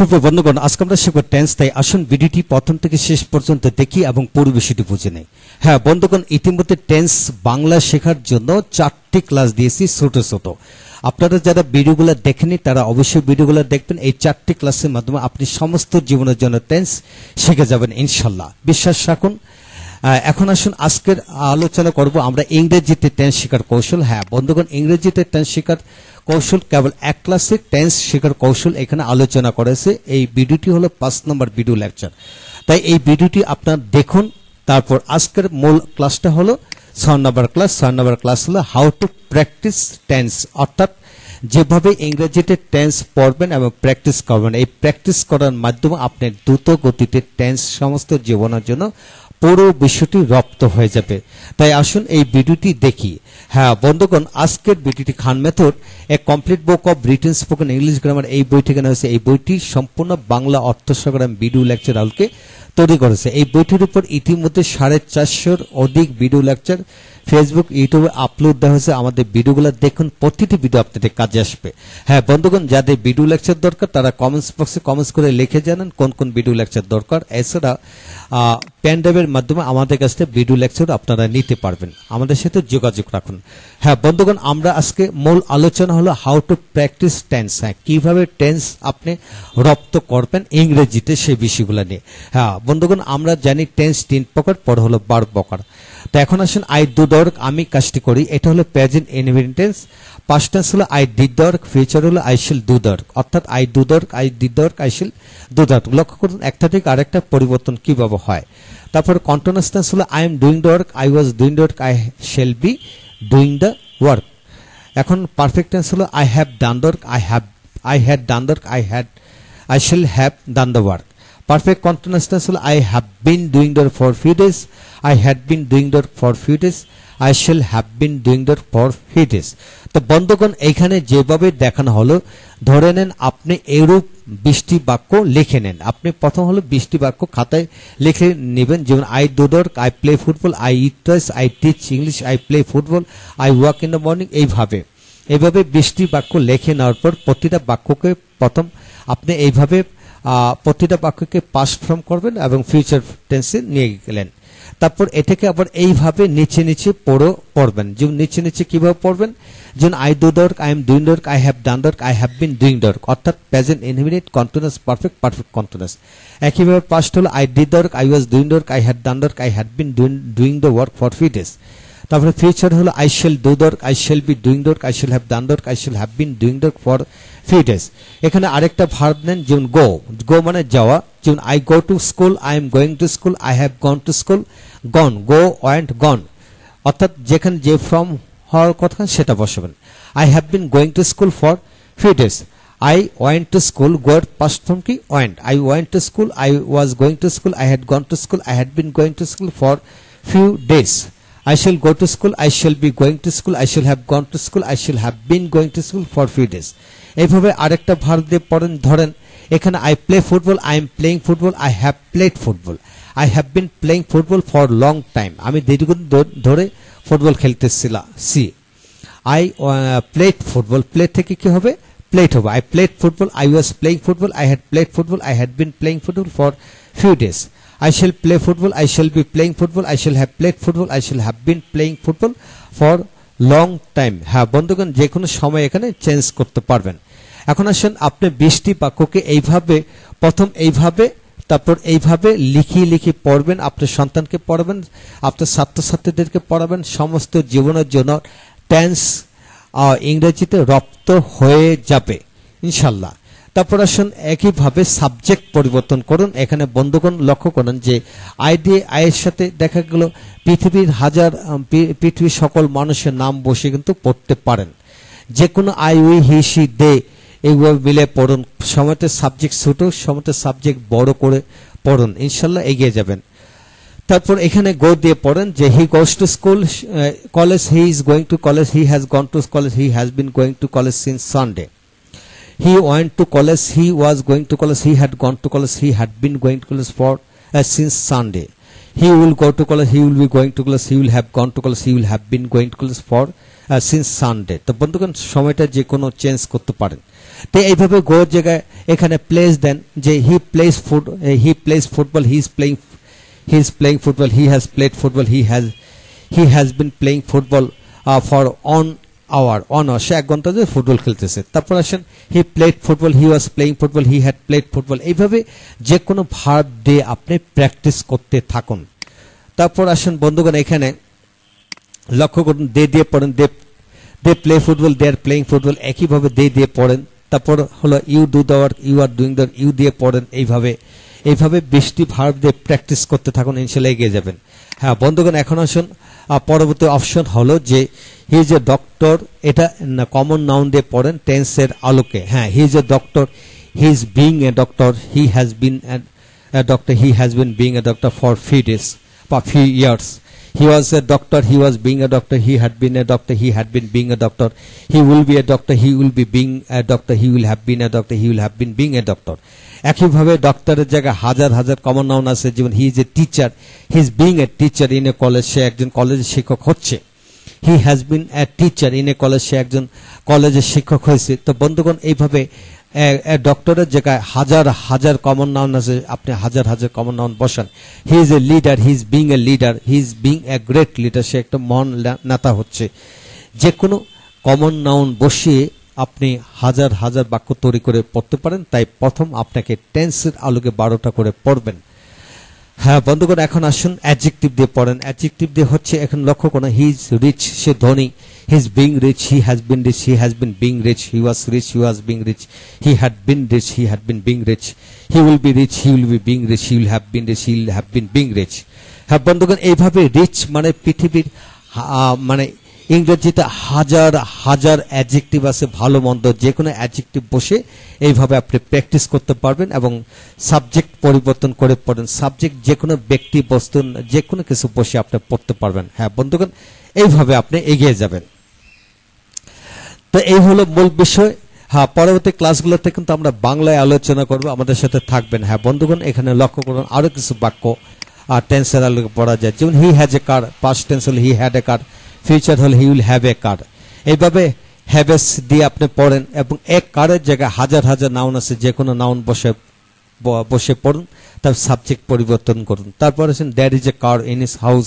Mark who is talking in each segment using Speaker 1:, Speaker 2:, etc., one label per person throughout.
Speaker 1: সুপ্রিয় বন্ধুগণ, আজকে আমরা শিখব টেন্স। তাই আসুন ভিডিওটি প্রথম থেকে শেষ পর্যন্ত দেখি এবং পুরো বিষয়টি বুঝে নেই। হ্যাঁ বন্ধুগণ, ইতিমধ্যে টেন্স বাংলা শেখার জন্য 4টি ক্লাস দিয়েছি ছোট ছোট। আপনারা যারা ভিডিওগুলো দেখেনি তারা অবশ্যই ভিডিওগুলো দেখবেন। এই 4টি ক্লাসের মাধ্যমে আপনি সমস্ত জীবনের জন্য টেন্স শিখে যাবেন ইনশাল্লাহ, বিশ্বাস রাখুন। এখন আসুন আজকের আলোচনা করব আমরা ইংরেজিতে টেন্স শেখার কৌশল। হ্যাঁ বন্ধুগণ, ইংরেজিতে টেন্স শেখার কৌশল কেবল এক ক্লাসে টেন্স শেখার কৌশল এখানে আলোচনা করেছে। এই ভিডিওটি হলো 5 নম্বর ভিডিও লেকচার। তাই এই ভিডিওটি আপনারা দেখুন। তারপর আজকের মূল ক্লাসটা হলো 6 নম্বর ক্লাস। 6 নম্বর ক্লাস হলো হাউ টু প্র্যাকটিস টেন্স, অর্থাৎ যেভাবে ইংরেজিতে টেন্স পড়বেন এবং প্র্যাকটিস করবেন। এই প্র্যাকটিস করার মাধ্যমে আপনি দ্রুত গতিতে টেন্স সমস্ত জীবনের জন্য পুরো বিষয়টি রপ্ত হয়ে যাবে। তাই আসুন এই ভিডিওটি দেখি। হ্যাঁ বন্ধুগণ, আজকের ভিডিওটি খান মেথড এ complete book of written spoken English grammar এই বই থেকে নেওয়া হয়েছে। এই বইটি সম্পূর্ণ বাংলা অর্থসহ ভিডিও লেকচার আলকে তৈরি করেছে। এই বইটির উপর ইতিমধ্যে 450-এর অধিক ভিডিও লেকচার ফেসবুক ইউটিউবে আপলোড দেওয়া হয়েছে। আমাদের ভিডিওগুলো দেখুন, প্রতিটি ভিডিও আপনাদের কাজে আসবে। হ্যাঁ বন্ধুগণ, যাদের ভিডিও লেকচার দরকার তারা কমেন্টস বক্সে কমেন্টস করে লিখে জানান কোন কোন ভিডিও লেকচার দরকার। এছাড়া পেন ড্রাইভের মাধ্যমে আমাদের কাছ থেকে ভিডিও লেকচার আপনারা নিতে পারবেন। আমাদের সাথে যোগাযোগ রাখুন। হ্যাঁ বন্ধুগণ, আমরা আজকে মূল আলোচনা হলো হাউ টু প্র্যাকটিস টেন্স। হ্যাঁ, কিভাবে টেন্স আপনি রপ্ত করবেন ইংরেজিতে, সেই বিষয়গুলো নিয়ে। হ্যাঁ বন্ধুগণ, আমরা জানি টেন্স 3 প্রকার, পর হলো ভার্ব প্রকার। তো এখন আসুন আই ডু দ্য ওয়ার্ক, আমি কাজটি করি, এটা হলো present indefinite tense. Past tense হলো I did the work, future হলো I shall do the work, অর্থাৎ I do the work, I did the work, I shall do the work. লক্ষ্য করুন একটা থেকে আরেকটা পরিবর্তন কিভাবে হয়। তারপর কন্টিনিউয়াস টেন্স হলো I am doing the work, I was doing the work, I shall be doing the work. এখন পারফেক্ট টেন্স হলো I have done the work, I had done the work, I shall have done the work. Perfect continuous tense হলো I have been doing that for few days, I had been doing that for few days, I shall have been doing that for few days। তো বন্ধুগণ, এইখানে যেভাবে দেখানো হলো, ধরে নেন আপনি এরূপ 20টি বাক্য লিখে নেন। আপনি প্রথম হলো 20টি বাক্য খাতায় লিখে নেবেন, যেমন I do the work, I play football, I eat twice, I teach English, I play football, I walk in the morning। এইভাবে 20টি বাক্য লিখে নেওয়ার পর প্রতিটা বাক্যকে প্রথম আপনি এইভাবে প্রতিটা বাক্যকে পাস্ট ফর্ম করবেন এবং ফিউচার টেন্সে নিয়ে গেলেন। তারপর এটাকে আবার এইভাবে নিচে নিচে পড়বেন। যেমন নিচে নিচে কিভাবে পড়বেন, যেমন I do the work, I am doing the work, I have done the work, I have been doing the work, অর্থাৎ present indefinite, continuous, perfect, perfect continuous. একইভাবে পাস্ট হলো I did the work, I was doing the work, I had done the work, I had been doing the work for few days. তারপরে future হলো I shall do the work, I shall be doing the work, I shall have done the work, I shall have been doing the work for few days. এখানে আরেকটা verb নেন, যেমন গো, গো মানে যাওয়া, যেমন I go to school, I am going to school, I have gone to school, gone, go went গন, অর্থাৎ যেখানে যে ফ্রম হওয়ার কথা সেটা বসাবেন। I have bin going to school for few days, I went to school, গোর past form কি went, I went to school, I was going to school, I had gone to school, I had been going to school for few days। I shall go to school, I shall be going to school, I shall have gone to school, I shall have been going to school for few days। এইভাবে আরেকটা verb দিয়ে পড়েন। ধরেন এখানে I play football, I am playing football, I have played football, I have been playing football for long time। আমি দীর্ঘদিন ধরে football খেলতেছিলাম। সি I played football, play থেকে কি হবে, played হবে। I played football, I was playing football, I had played football, I had been playing football for few days। I shall play football, I shall be playing football, I shall have played football, I shall have been playing football for long time। হ্যাঁ বন্ধুগণ, যে কোনো সময় এখানে change করতে পারবেন। এখন আসেন আপনি 20টি বাক্যকে এইভাবে প্রথম এইভাবে, তারপর এইভাবে লিখি পড়বেন, আপনার সন্তানকে পড়াবেন, আপনার ছাত্রছাত্রীদেরকে পড়াবেন। সমস্ত জীবনের জন্য টেন্স ইংরেজিতে রপ্ত হয়ে যাবে ইনশাল্লাহ। তারপর আসুন একইভাবে সাবজেক্ট পরিবর্তন করুন। এখানে বন্ধুগণ লক্ষ্য করুন যে আই দিয়ে আয়ের সাথে দেখা গেল পৃথিবীর সকল মানুষের নাম বসে কিন্তু পড়তে পারেন। যে কোনো আই, উই, হি, সি, দে এইভাবে মিলে পড়ুন। সময়তে সাবজেক্ট ছোট, সময়তে সাবজেক্ট বড় করে পড়ুন, ইনশাল্লাহ এগিয়ে যাবেন। তারপর এখানে গো দিয়ে পড়েন যে he goes to school, college, he is going to college, he has gone to college, he has been going to college since Sunday. He went to college, he was going to college, he had gone to college, he had been going to college for since Sunday। He will go to college, he will be going to college, he will have gone to college, he will have been going to college for since Sunday। তো বন্ধুগণ, সময়টা যে কোনো change করতে পারেন। তো এইভাবে গো জায়গায় এখানে প্লেস দেন যে he plays football, he is playing football, he has played football, he has been playing football for an hour সে 1 ঘন্টা ধরে ফুটবল খেলতেছে। তারপর আসেন he played football, he was playing football, he had played football. এইভাবে যে কোনো verb দিয়ে আপনি প্র্যাকটিস করতে থাকুন। তারপর আসেন বন্ধুগণ এখানে লক্ষ্য করুন দে দিয়ে পড়েন, they play football, they are playing football, একইভাবে দে দিয়ে পড়েন। তারপর হলো you do the work, you are doing the, you দিয়ে পড়েন। এইভাবে 20টি ভার্ব দিয়ে প্র্যাকটিস করতে থাকুন, ইনশাআল্লাহ এগিয়ে যাবেন। হ্যাঁ বন্ধুগণ এখন আসুন পরবর্তী অপশন হলো যে হি ইজ এ ডক্টর, এটা কমন নাউন দিয়ে পড়েন টেন্সের আলোকে। হ্যাঁ হি is a doctor, he is being a doctor, he has bin a doctor, he has been being a doctor for few days, for few years. He was a doctor, he was being a doctor, he had been a doctor, he had been being a doctor, he will be a doctor, he will be being a doctor, he will have been a doctor, he will have been being a doctor. একইভাবে ডক্টরের জায়গায় হাজার হাজার common noun আছে, যেমন he is a teacher, he is being a teacher in a college, সে একজন কলেজের শিক্ষক হচ্ছে। He has been a teacher in a college, সে একজন কলেজের শিক্ষক হয়েছে। তো বন্ধুগণ এইভাবে ডক্টরের জায়গায় হাজার হাজার কমন নাউন আছে, আপনি হাজার হাজার কমন নাউন বসান। He is a leader, he is being a leader, he is being a great leader, সে একটা মহান নেতা হচ্ছে। যে কোনো কমন নাউন বসিয়ে আপনি হাজার হাজার বাক্য তৈরি করে পড়তে পারেন। তাই প্রথম আপনাকে টেন্সের আলোকে 12টা করে পড়বেন। হ্যাঁ বন্ধুগণ এখন আসুন অ্যাডজেক্টিভ দিয়ে পড়েন। অ্যাডজেক্টিভ দিয়ে হচ্ছে এখন লক্ষ্য করুন হি ইজ রিচ, সে ধনী, he is being rich, he has been rich, he has been being rich, he was rich, he was being rich, he had been rich, he had been being rich, he will be rich, he will be being rich, he will have been rich, he will have been being rich. হ্যাঁ বন্ধুগণ এইভাবে rich মানে পৃথিবীর মানে ইংরেজিতে হাজার হাজার adjective আছে, ভালো মন্দ যে কোনো অ্যাডজেক্টিভ বসে এইভাবে আপনি প্র্যাকটিস করতে পারবেন এবং সাবজেক্ট পরিবর্তন করে পড়েন। সাবজেক্ট যে কোনো ব্যক্তি বস্তু যে কোনো কিছু বসে আপনি পড়তে পারবেন। হ্যাঁ বন্ধুগণ এইভাবে আপনি এগিয়ে যাবেন। তো এই হলো মূল বিষয়। হ্যাঁ পরবর্তী ক্লাসগুলোতে কিন্তু আমরা বাংলায় আলোচনা করব, আমাদের সাথে থাকবেন। হ্যাঁ বন্ধুগণ এখানে লক্ষ্য করুন আরো কিছু বাক্য টেন্সের আলোকে পড়া যায়, যেমন he has a car, past tense হলে he had a car, future হলে হি উইল হ্যাভ এ কার। এইভাবে হ্যাভেস দিয়ে আপনি পড়েন এবং এক কারের জায়গায় হাজার হাজার নাউন আছে, যে কোনো নাউন বসে পড়ুন, তার সাবজেক্ট পরিবর্তন করুন। তারপর আছেন there is a car in his house,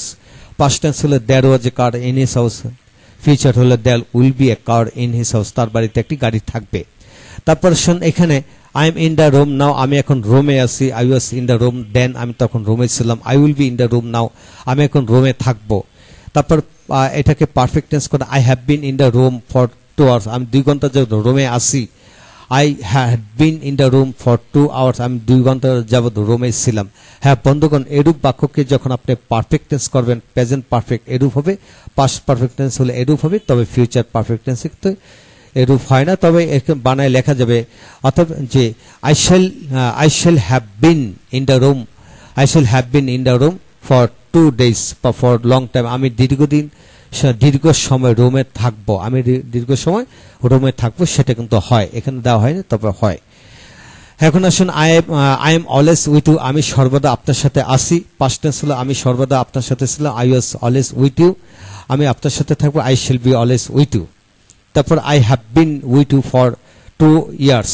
Speaker 1: past tense হলে there was a car in his house, future হলে there will be a car in his house, তার বাড়িতে একটি গাড়ি থাকবে। তারপর শুন এখানে I am in the room now, আমি এখন রোমে আছি, I was in the room then, আমি তখন রোমে ছিলাম, I will be in the room now, আমি এখন রোমে থাকবো। তারপর এটাকে পারফেক্ট টেন্স করে I have been in the room for 2 hours, আমি 2 ঘন্টা রোমে আসি। I had been in the room for 2 hours, আমি 2 ঘন্টা যাবত রোমে ছিলাম। হ্যাঁ বন্ধুগণ এরূপ বাক্যকে যখন আপনি পারফেক্ট টেন্স করবেন, প্রেজেন্ট পারফেক্ট এরূপ হবে, পাস্ট পারফেক্ট টেন্স হলে এরূপ হবে, তবে ফিউচার পারফেক্ট টেন্স তো এরূপ হয় না, তবে একে বানায় লেখা যাবে অথবা যে I shall have been in the room, I shall have been in the room for 2 days বা ফর লং টাইম, আমি দীর্ঘ সময় রোমে থাকবো, আমি দীর্ঘ সময় রোমে থাকবো, সেটা কিন্তু হয়, এখানে দেওয়া হয়নি তবে হয়। এখন আসুন I am always with you, আমি সর্বদা আপনার সাথে আসি, পাস্ট টেন্স হলো আমি সর্বদা আপনার সাথে ছিলাম, I was always with you, আমি আপনার সাথে থাকবো, I shall be always with you. তারপর I have been with you for 2 years,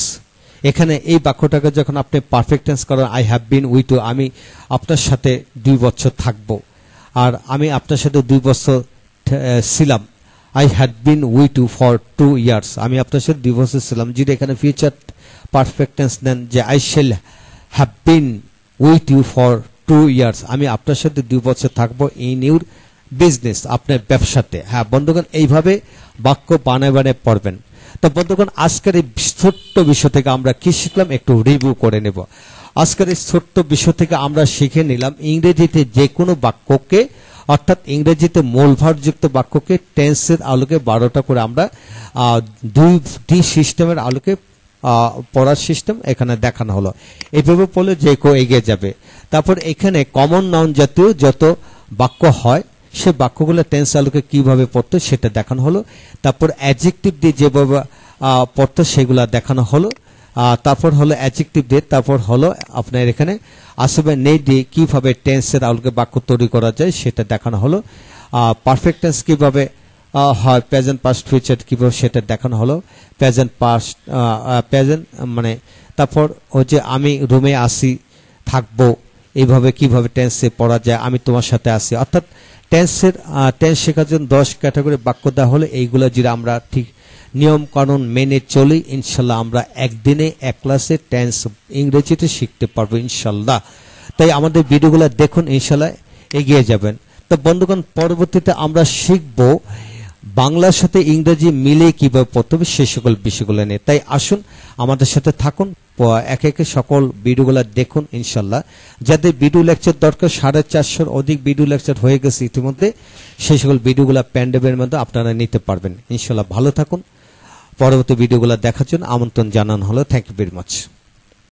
Speaker 1: এখানে এই বাক্যটাকে যখন আপনি পারফেক্ট টেন্স করেন I have been with you, আমি আপনার সাথে 2 বছর থাকবো, আর আমি আপনার সাথে 2 বছর ছিলাম, I had been with you for 2 years, আমি আপনার সাথে 2 বছর ছিলাম। যদি এখানে ফিউচার পারফেক্ট টেন্স নেন যে I shall have been with you for 2 years, আমি আপনার সাথে 2 বছর থাকবো ইন ইউর বিজনেস, আপনার ব্যবসাতে। হ্যাঁ বন্ধুগণ এইভাবে বাক্য বানায় বানায় পড়বেন। তো বন্ধুগণ আজকের এই ছোট্ট বিষয় থেকে আমরা কি শিখলাম একটু রিভিউ করে নেব। আজকের এই ছোট্ট বিষয় থেকে আমরা শিখে নিলাম ইংরেজিতে যে কোনো বাক্যকে, অর্থাৎ ইংরেজিতে মূল ভার্বযুক্ত বাক্যকে টেন্সের আলোকে 12টা করে আমরা 2D সিস্টেমের আলোকে পড়ার সিস্টেম এখানে দেখানো হলো। এইভাবে পড়লে যে কেউ এগিয়ে যাবে। তারপর এখানে কমন নাউন জাতীয় যত বাক্য হয় সে বাক্যগুলো টেন্স আলোকে কিভাবে পড়তো সেটা দেখানো হলো। তারপর অ্যাডজেক্টিভ দিয়ে যেভাবে পড়তো সেগুলা দেখানো হলো। তারপর হলো অ্যাডজেক্টিভ দিয়ে, তারপর হলো আপনার এখানে আসবে নেই দিয়ে কিভাবে টেন্সের আলোকে বাক্য তৈরি করা যায় সেটা দেখানো হলো। পারফেক্ট টেন্স কিভাবে হয় প্রেজেন্ট পাস্ট ফিউচার কিভাবে সেটা দেখানো হলো। প্রেজেন্ট পাস্ট প্রেজেন্ট মানে তারপর ওই যে আমি রুমে আসি থাকবো, এইভাবে কিভাবে টেন্সে পড়া যায়, আমি তোমার সাথে আসি। অর্থাৎ টেন্স শেখার জন্য 10 ক্যাটাগরি বাক্য দেওয়া হলে এইগুলো যদি আমরা ঠিক নিয়ম কানুন মেনে চলি, ইনশাল্লাহ আমরা একদিনে এক ক্লাসে টেন্স ইংরেজিতে শিখতে পারবো ইনশাল্লাহ। তাই আমাদের ভিডিওগুলো দেখুন, ইনশাল্লাহ এগিয়ে যাবেন। তো বন্ধুগণ, পরবর্তীতে আমরা শিখব বাংলার সাথে ইংরেজি মিলে কিভাবে পড়তে হবে সে সকল বিষয়গুলো নিয়ে। তাই আসুন আমাদের সাথে থাকুন, একে একে সকল ভিডিওগুলো দেখুন ইনশাল্লাহ। যাদের ভিডিও লেকচার দরকার, 450 অধিক ভিডিও লেকচার হয়ে গেছে ইতিমধ্যে, সেই সকল ভিডিওগুলো প্যান্ডেবের মধ্যে আপনারা নিতে পারবেন ইনশাল্লাহ। ভালো থাকুন। পরবর্তী ভিডিওগুলো দেখার জন্য আমন্ত্রণ জানানো হলো। Thank you very much.